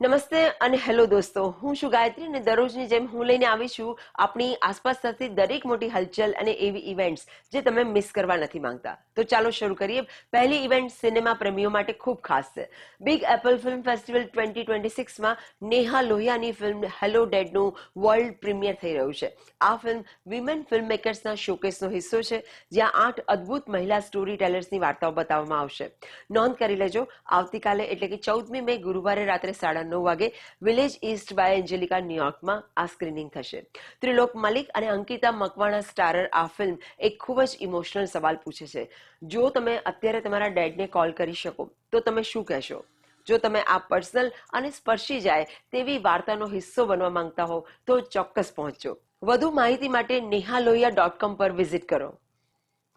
નમસ્તે અને હેલો દોસ્તો, હું છું ગાયત્રી અને દરરોજની જેમ હું લઈને આવી છું આપણી આસપાસ થતી દરેક મોટી હલચલ અને એવી ઇવેન્ટ્સ જે તમે મિસ કરવા નથી માંગતા. તો ચાલો શરૂ કરીએ. પહેલી ઇવેન્ટ સિનેમા પ્રેમીઓ માટે ખૂબ ખાસ છે. બિગ એપલ ફિલ્મ ફેસ્ટિવલ 2026માં નેહા લોહિયાની ફિલ્મ હેલો ડેડનું વર્લ્ડ પ્રીમિયર થઈ રહ્યું છે. આ ફિલ્મ વિમેન ફિલ્મ મેકર્સના શોકેસનો હિસ્સો છે, જ્યાં 8 અદ્ભુત મહિલા સ્ટોરી ટેલર્સની વાર્તાઓ બતાવવામાં આવશે. નોંધ કરી લેજો, આવતીકાલે એટલે કે 14મી મે ગુરુવારે રાત્રે 9:30 વાગે વિલેજ ઈસ્ટ બાય એન્જેલિકા ન્યુયોર્કમાં આ સ્ક્રીનિંગ થશે. ત્રિલોક મલિક અને અંકિતા મકવાણા સ્ટારર આ ફિલ્મ એક ખૂબ જ ઇમોશનલ સવાલ પૂછે છે. જો તમે અત્યારે તમારા ડેડને કોલ કરી શકો તો તમે શું કહેશો? જો તમે આ પર્સનલ અને સ્પર્શી જાય તેવી વાર્તાનો હિસ્સો બનવા માંગતા હો તો ચોક્કસ પહોંચજો. વધુ માહિતી માટે nehallohiya.com પર વિઝિટ કરો.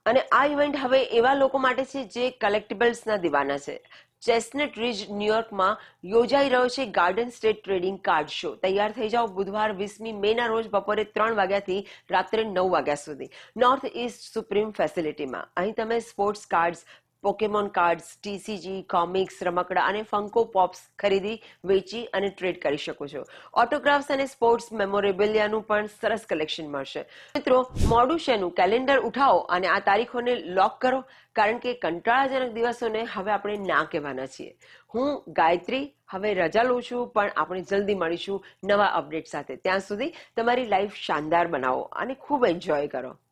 અને આ ઇવેન્ટ હવે એવા લોકો માટે છે જે કલેક્ટિબલ્સના દીવાના છે. ચેસ્ટનટ રિજ ન્યુયોર્કમાં યોજાઈ રહ્યો છે garden state trading card show. તૈયાર થઈ જાઓ બુધવાર 20મી મેના રોજ બપોરે 3 વાગ્યાથી રાત્રે 9 વાગ્યા સુધી નોર્થ ઇસ્ટ સુપ્રીમ ફેસિલિટીમાં. અહીં તમે sports cards, Pokemon cards, TCG, comics, રમકડા અને ફંકો પોપ્સ ખરીદી, વેચી અને ટ્રેડ કરી શકો છો. ઓટોગ્રાફ્સ અને સ્પોર્ટ્સ મેમોરેબિલિયાનું પણ સરસ કલેક્શન મળશે. મિત્રો, મોડું શેનું? કેલેન્ડર ઉઠાવો અને આ તારીખોને લોક કરો, કારણ કે કંટાળાજનક દિવસોને હવે આપણે ના કહેવાના છીએ. હું ગાયત્રી હવે રજા લઉં છું, પણ આપણે જલ્દી મળીશું નવા અપડેટ સાથે. ત્યાં સુધી તમારી લાઈફ શાનદાર બનાવો અને ખૂબ એન્જોય કરો.